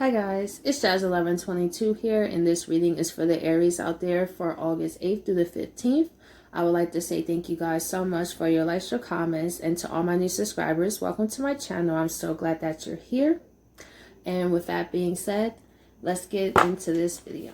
Hi guys, it's Jazz1122 here, and this reading is for the Aries out there for August 8th through the 15th. I would like to say thank you guys so much for your likes, your comments, and to all my new subscribers, welcome to my channel. I'm so glad that you're here. And with that being said, let's get into this video.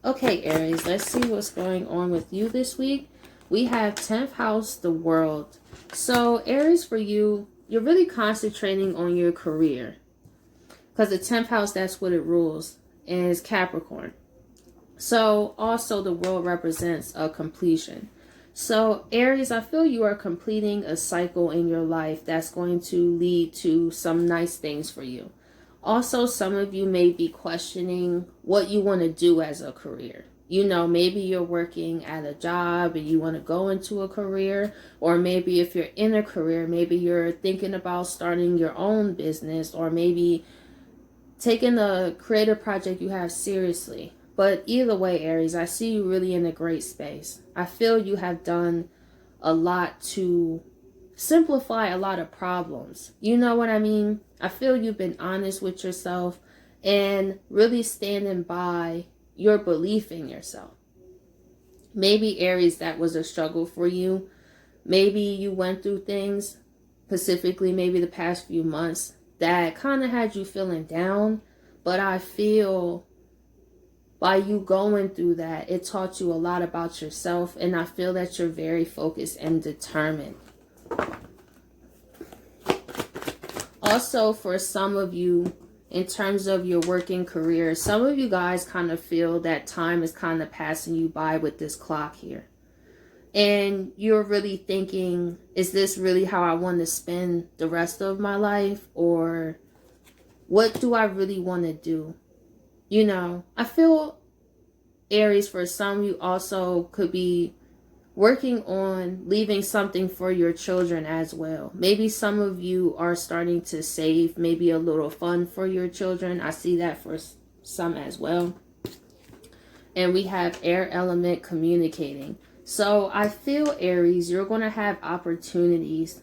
Okay, Aries, let's see what's going on with you this week. We have 10th house, the world. So Aries, for you, you're really concentrating on your career. Because the 10th house, that's what it rules, and it's Capricorn. So also the world represents a completion. So Aries, I feel you are completing a cycle in your life that's going to lead to some nice things for you. Also, some of you may be questioning what you want to do as a career. You know, maybe you're working at a job and you want to go into a career, or maybe if you're in a career, maybe you're thinking about starting your own business, or maybe taking the creative project you have seriously. But either way, Aries, I see you really in a great space. I feel you have done a lot to simplify a lot of problems. You know what I mean? I feel you've been honest with yourself and really standing by your belief in yourself. Maybe, Aries, that was a struggle for you. Maybe you went through things, specifically maybe the past few months, that kind of had you feeling down. But I feel by you going through that, it taught you a lot about yourself. And I feel that you're very focused and determined. Also, for some of you, in terms of your working career, some of you guys kind of feel that time is kind of passing you by with this clock here. And you're really thinking, is this really how I want to spend the rest of my life? Or what do I really want to do? You know, I feel, Aries, for some, you also could be working on leaving something for your children as well. Maybe some of you are starting to save maybe a little fund for your children. I see that for some as well. And we have air element, communicating. So I feel, Aries, you're going to have opportunities,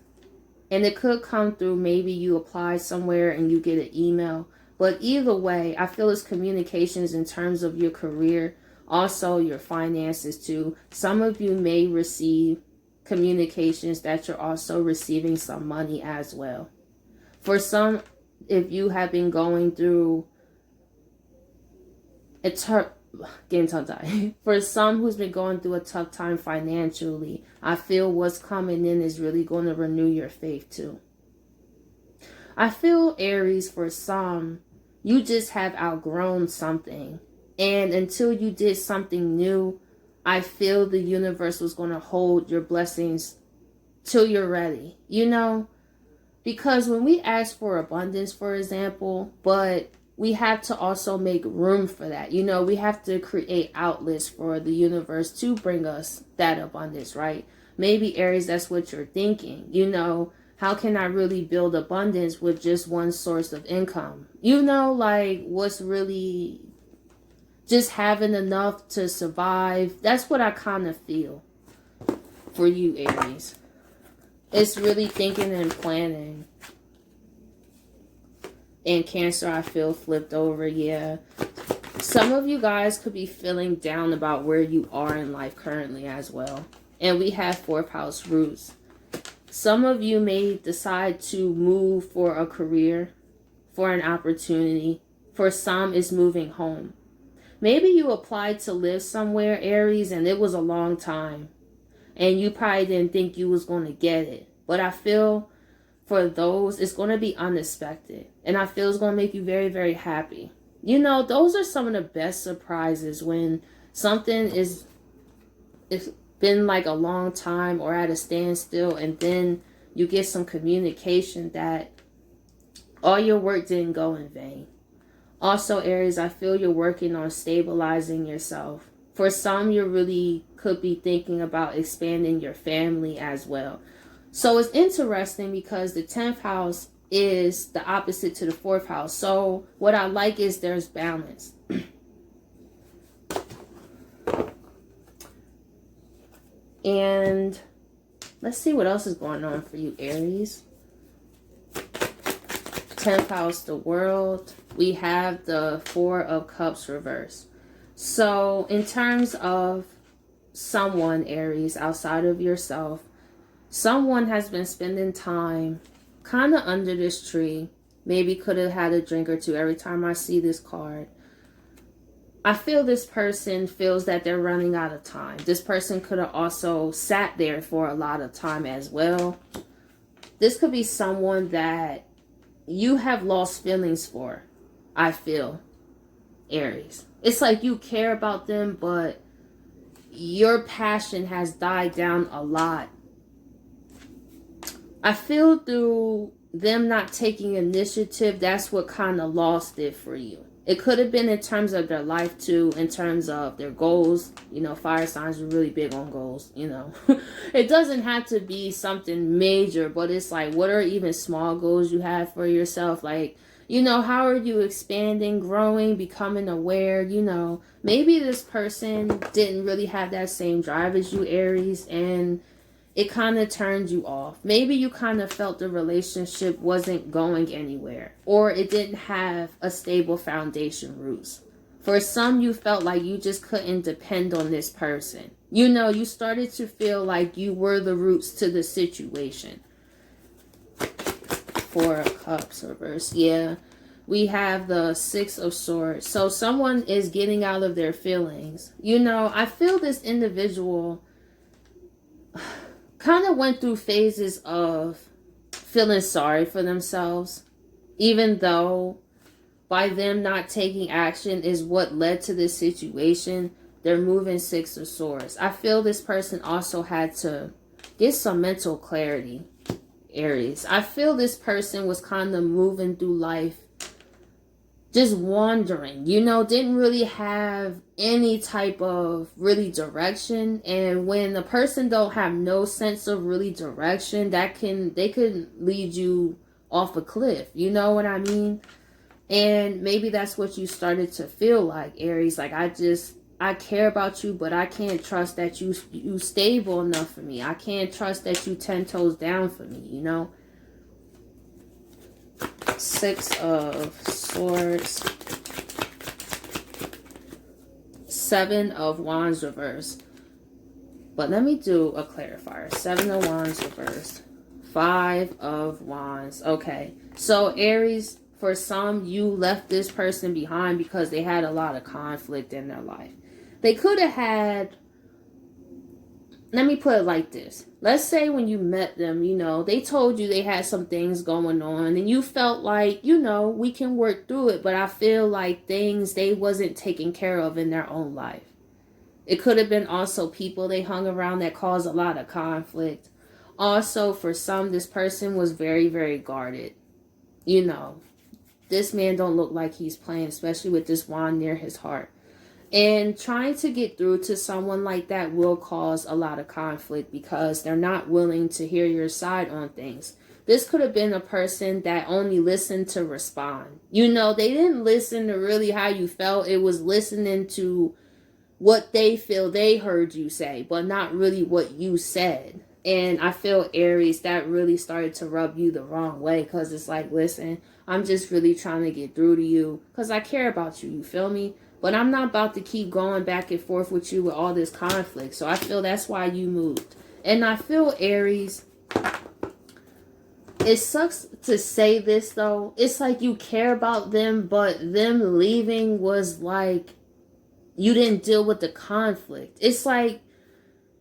and it could come through maybe you apply somewhere and you get an email. But either way, I feel it's communications in terms of your career, also your finances too. Some of you may receive communications that you're also receiving some money as well. For some, if you have been going through getting tongue-tied. For some who's been going through a tough time financially, I feel what's coming in is really going to renew your faith too. I feel, Aries, for some, you just have outgrown something. And until you did something new, I feel the universe was going to hold your blessings till you're ready. You know? Because when we ask for abundance, for example, but we have to also make room for that. You know, we have to create outlets for the universe to bring us that abundance, right? Maybe, Aries, that's what you're thinking. You know, how can I really build abundance with just one source of income? You know, like, what's really just having enough to survive? That's what I kind of feel for you, Aries. It's really thinking and planning. And Cancer, I feel flipped over, yeah. Some of you guys could be feeling down about where you are in life currently as well. And we have 4th house roots. Some of you may decide to move for a career, for an opportunity. For some, it's moving home. Maybe you applied to live somewhere, Aries, and it was a long time. And you probably didn't think you was going to get it. But I feel for those, it's going to be unexpected. And I feel it's going to make you very, very happy. You know, those are some of the best surprises, when something it's been like a long time or at a standstill, and then you get some communication that all your work didn't go in vain. Also, Aries, I feel you're working on stabilizing yourself. For some, you really could be thinking about expanding your family as well. So it's interesting because the 10th house is the opposite to the 4th house. So what I like is there's balance. And let's see what else is going on for you, Aries. 10th house, the world. We have the 4 of Cups reverse. So in terms of someone, Aries, outside of yourself, someone has been spending time kind of under this tree. Maybe could have had a drink or two. Every time I see this card, I feel this person feels that they're running out of time. This person could have also sat there for a lot of time as well. This could be someone that you have lost feelings for, I feel, Aries. It's like you care about them, but your passion has died down a lot. I feel through them not taking initiative, that's what kind of lost it for you. It could have been in terms of their life too, in terms of their goals. You know, fire signs are really big on goals, you know. It doesn't have to be something major, but it's like, what are even small goals you have for yourself? Like, you know, how are you expanding, growing, becoming aware? You know, maybe this person didn't really have that same drive as you, Aries, and it kind of turned you off. Maybe you kind of felt the relationship wasn't going anywhere, or it didn't have a stable foundation roots. For some, you felt like you just couldn't depend on this person. You know, you started to feel like you were the roots to the situation. 4 of Cups reverse. Yeah, we have the 6 of Swords. So someone is getting out of their feelings. You know, I feel this individual kind of went through phases of feeling sorry for themselves, even though by them not taking action is what led to this situation. They're moving 6 of Swords. I feel this person also had to get some mental clarity, Aries. I feel this person was kind of moving through life just wandering, you know, didn't really have any type of really direction. And when a person don't have no sense of really direction, they could lead you off a cliff, you know what I mean? And maybe that's what you started to feel like, Aries. Like, I care about you, but I can't trust that you stable enough for me. I can't trust that you 10 toes down for me, you know? 6 of Swords. 7 of Wands reverse. But let me do a clarifier. 7 of Wands reverse. 5 of Wands. Okay. So Aries, for some, you left this person behind because they had a lot of conflict in their life. They could have had, let me put it like this. Let's say when you met them, you know, they told you they had some things going on and you felt like, you know, we can work through it. But I feel like things they wasn't taken care of in their own life. It could have been also people they hung around that caused a lot of conflict. Also, for some, this person was very, very guarded. You know, this man don't look like he's playing, especially with this wand near his heart. And trying to get through to someone like that will cause a lot of conflict because they're not willing to hear your side on things. This could have been a person that only listened to respond. You know, they didn't listen to really how you felt. It was listening to what they feel they heard you say, but not really what you said. And I feel, Aries, that really started to rub you the wrong way because it's like, listen, I'm just really trying to get through to you because I care about you. You feel me? But I'm not about to keep going back and forth with you with all this conflict. So I feel that's why you moved. And I feel, Aries, it sucks to say this though. It's like you care about them, but them leaving was like you didn't deal with the conflict. It's like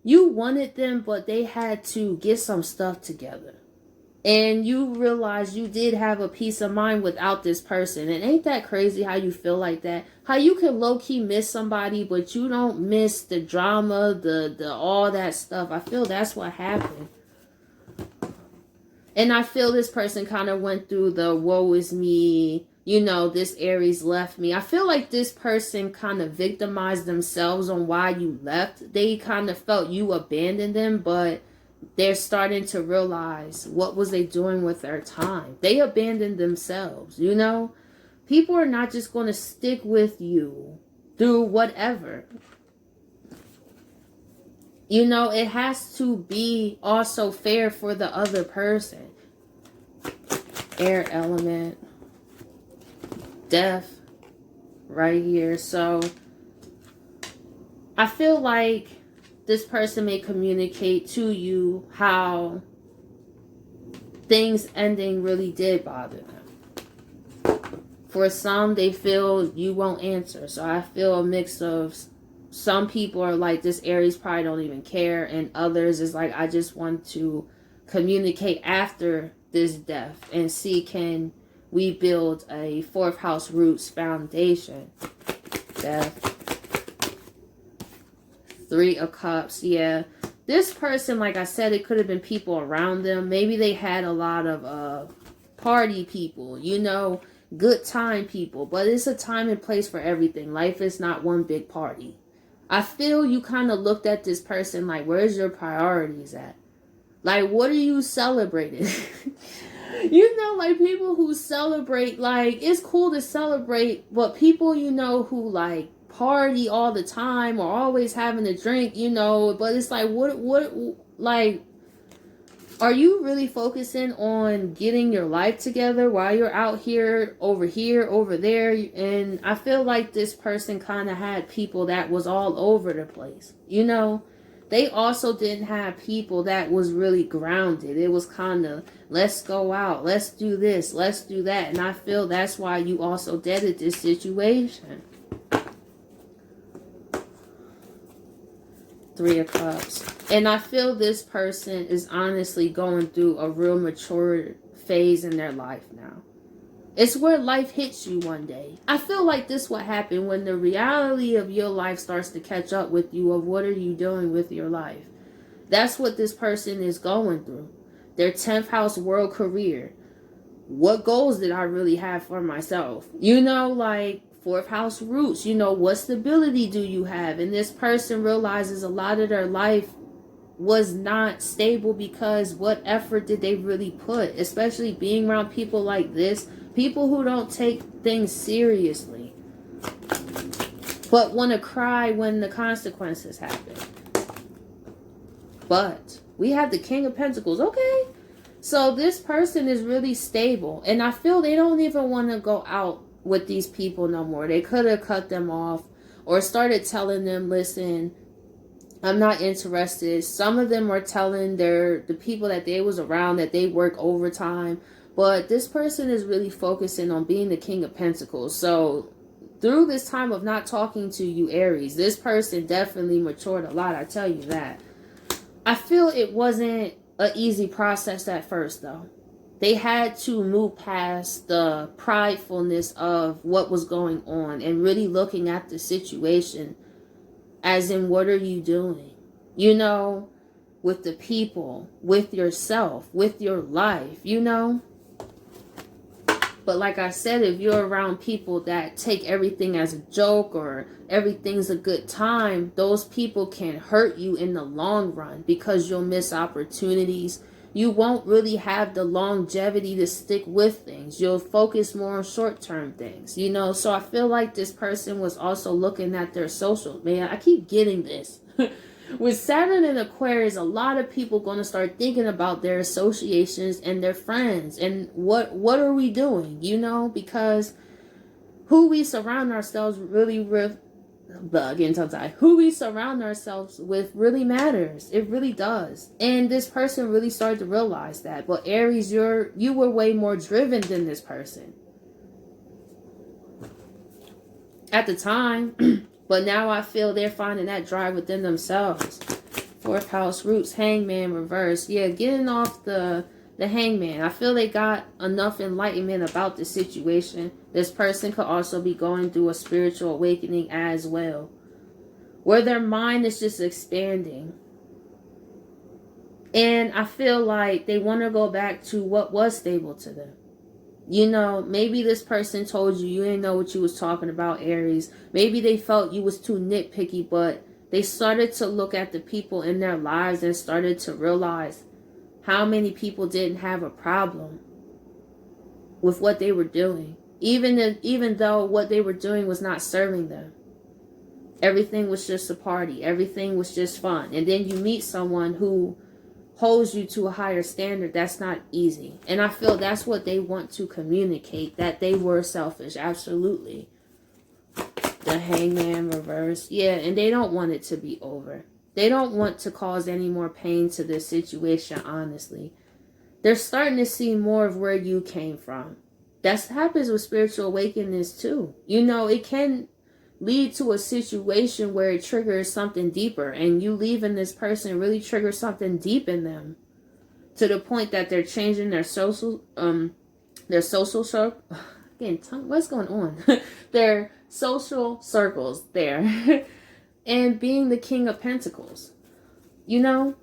you wanted them, but they had to get some stuff together. And you realize you did have a peace of mind without this person. And ain't that crazy how you feel like that? How you can low-key miss somebody, but you don't miss the drama, the all that stuff. I feel that's what happened. And I feel this person kind of went through the woe is me, you know, this Aries left me. I feel like this person kind of victimized themselves on why you left. They kind of felt you abandoned them, but they're starting to realize what was they doing with their time. They abandoned themselves, you know. People are not just going to stick with you through whatever. You know, it has to be also fair for the other person. Air element. Death right here. So I feel like this person may communicate to you how things ending really did bother them. For some, they feel you won't answer. So I feel a mix of, some people are like, this Aries probably don't even care, and others is like, I just want to communicate after this death and see, can we build a fourth house roots foundation. Death. Three of Cups. Yeah, this person, like I said, it could have been people around them. Maybe they had a lot of party people, you know, good time people. But it's a time and place for everything. Life is not one big party. I feel you kind of looked at this person like, where's your priorities at? Like, what are you celebrating? You know, like, people who celebrate, like, it's cool to celebrate, but people, you know, who, like, party all the time or always having a drink, you know, but it's like, like, are you really focusing on getting your life together while you're out here, over there? And I feel like this person kind of had people that was all over the place, you know. They also didn't have people that was really grounded. It was kind of, let's go out, let's do this, let's do that. And I feel that's why you also deaded this situation. Three of Cups. And I feel this person is honestly going through a real mature phase in their life now. It's where life hits you one day. I feel like this what happened when the reality of your life starts to catch up with you of what are you doing with your life. That's what this person is going through. Their 10th house world career. What goals did I really have for myself? You know, like, 4th house roots. You know, what stability do you have? And this person realizes a lot of their life was not stable because what effort did they really put? Especially being around people like this. People who don't take things seriously, but want to cry when the consequences happen. But we have the King of Pentacles. Okay. So this person is really stable. And I feel they don't even want to go out with these people no more. They could have cut them off or started telling them, listen, I'm not interested. Some of them are telling the people that they was around that they work overtime. But this person is really focusing on being the King of Pentacles. So through this time of not talking to you, Aries, this person definitely matured a lot. I tell you that. I feel it wasn't an easy process at first, though. They had to move past the pridefulness of what was going on and really looking at the situation as in, what are you doing? You know, with the people, with yourself, with your life, you know. But like I said, if you're around people that take everything as a joke or everything's a good time, those people can hurt you in the long run because you'll miss opportunities. You won't really have the longevity to stick with things. You'll focus more on short-term things, you know. So I feel like this person was also looking at their social. Man, I keep getting this. With Saturn in Aquarius, a lot of people going to start thinking about their associations and their friends and what are we doing, you know, because who we surround ourselves really who we surround ourselves with really matters. It really does. And this person really started to realize that. But Aries, you were way more driven than this person at the time. But now I feel they're finding that drive within themselves. 4th house roots, Hangman reverse. Yeah, getting off the Hangman. I feel they got enough enlightenment about the situation. This person could also be going through a spiritual awakening as well, where their mind is just expanding. And I feel like they want to go back to what was stable to them. You know, maybe this person told you didn't know what you was talking about, Aries. Maybe they felt you was too nitpicky, but they started to look at the people in their lives and started to realize how many people didn't have a problem with what they were doing. Even though what they were doing was not serving them. Everything was just a party. Everything was just fun. And then you meet someone who holds you to a higher standard, that's not easy. And I feel that's what they want to communicate, that they were selfish. Absolutely. The Hangman reverse. Yeah, and they don't want it to be over. They don't want to cause any more pain to this situation, honestly. They're starting to see more of where you came from. That happens with spiritual awakenings too. You know, it can lead to a situation where it triggers something deeper, and you leaving this person really triggers something deep in them, to the point that they're changing their social circle. Again, what's going on? Their social circles there. And being the King of Pentacles, you know,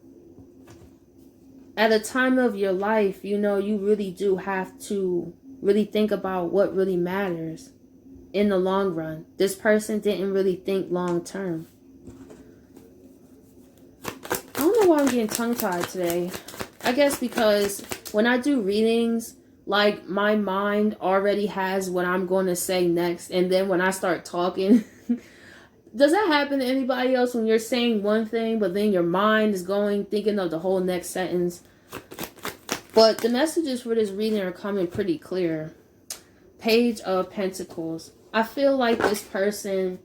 at a time of your life, you know, you really do have to really think about what really matters in the long run. This person didn't really think long term. I don't know why I'm getting tongue-tied today. I guess because when I do readings, like, my mind already has what I'm going to say next. And then when I start talking, does that happen to anybody else when you're saying one thing, but then your mind is thinking of the whole next sentence? But the messages for this reading are coming pretty clear. Page of Pentacles. I feel like this person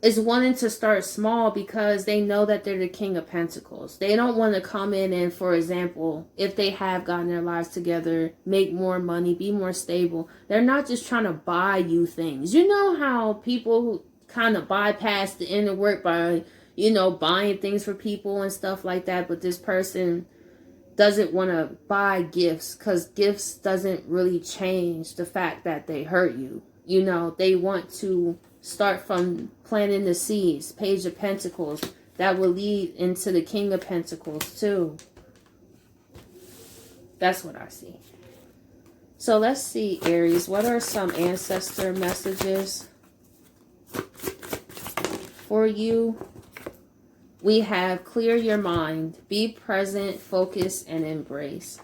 is wanting to start small because they know that they're the King of Pentacles. They don't want to come in and, for example, if they have gotten their lives together, make more money, be more stable. They're not just trying to buy you things. You know how people kind of bypass the inner work by, you know, buying things for people and stuff like that. But this person doesn't want to buy gifts, because gifts doesn't really change the fact that they hurt you. You know, they want to start from planting the seeds. Page of Pentacles. That will lead into the King of Pentacles too. That's what I see. So let's see, Aries. What are some ancestor messages for you? We have clear your mind. Be present, focus, and embrace.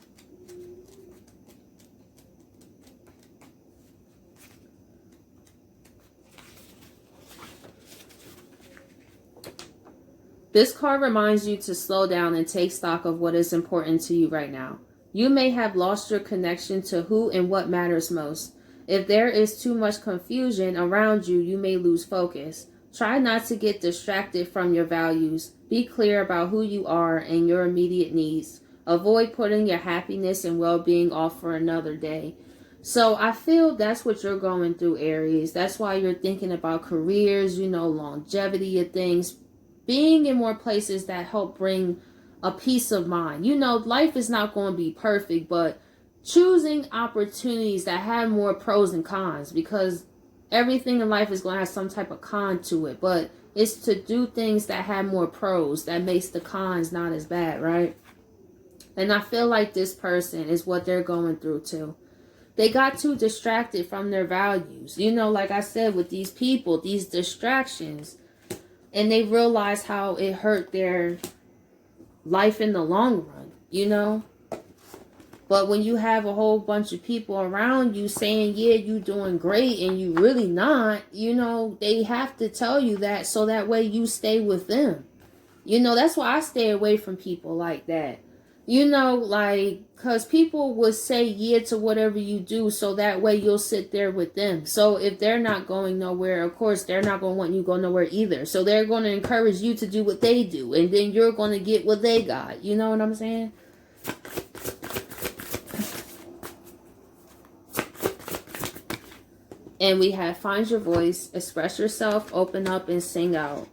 This card reminds you to slow down and take stock of what is important to you right now. You may have lost your connection to who and what matters most. If there is too much confusion around you, you may lose focus. Try not to get distracted from your values. Be clear about who you are and your immediate needs. Avoid putting your happiness and well-being off for another day. So I feel that's what you're going through, Aries. That's why you're thinking about careers, you know, longevity of things. Being in more places that help bring a peace of mind. You know, life is not going to be perfect, but choosing opportunities that have more pros and cons, because everything in life is going to have some type of con to it, but it's to do things that have more pros that makes the cons not as bad, right? And I feel like this person is what they're going through too. They got too distracted from their values. You know, like I said, with these people, these distractions, and they realize how it hurt their life in the long run, you know? But when you have a whole bunch of people around you saying, yeah, you doing great, and you really not, you know, they have to tell you that so that way you stay with them. You know, that's why I stay away from people like that. You know, like, because people would say yeah to whatever you do so that way you'll sit there with them. So if they're not going nowhere, of course, they're not going to want you to go nowhere either. So they're going to encourage you to do what they do, and then you're going to get what they got. You know what I'm saying? And we have find your voice, express yourself, open up, and sing out.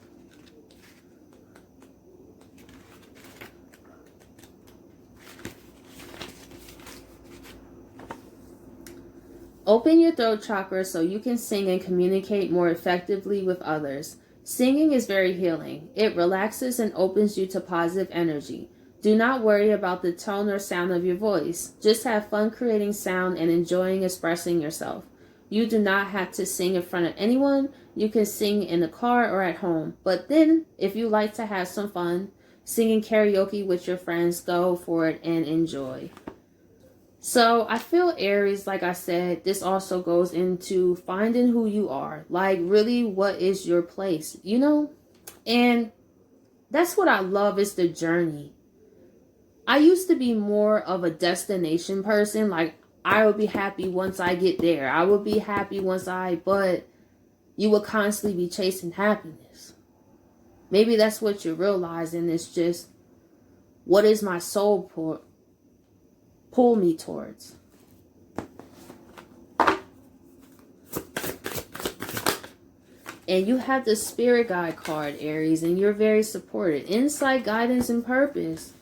Open your throat chakra so you can sing and communicate more effectively with others. Singing is very healing. It relaxes and opens you to positive energy. Do not worry about the tone or sound of your voice. Just have fun creating sound and enjoying expressing yourself. You do not have to sing in front of anyone. You can sing in the car or at home. But then, if you like to have some fun, singing karaoke with your friends, go for it and enjoy. So I feel, Aries, like I said, this also goes into finding who you are. Like, really, what is your place, you know? And That's what I love, is the journey. I used to be more of a destination person. Like, I would be happy once I get there. I would be happy but you would constantly be chasing happiness. Maybe that's what you're realizing. It's just, what is my soul pull me towards? And you have the Spirit Guide card, Aries, and you're very supported. Insight, guidance, and purpose.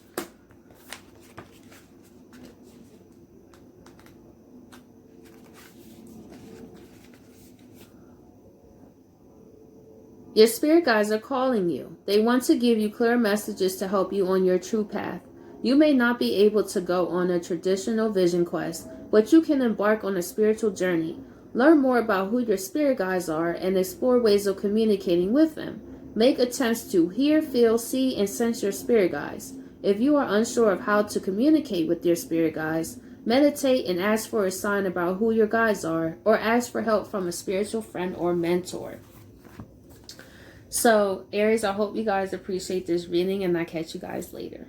Your spirit guides are calling you. They want to give you clear messages to help you on your true path. You may not be able to go on a traditional vision quest, but you can embark on a spiritual journey. Learn more about who your spirit guides are and explore ways of communicating with them. Make attempts to hear, feel, see, and sense your spirit guides. If you are unsure of how to communicate with your spirit guides, meditate and ask for a sign about who your guides are, or ask for help from a spiritual friend or mentor. So, Aries, I hope you guys appreciate this reading, and I'll catch you guys later.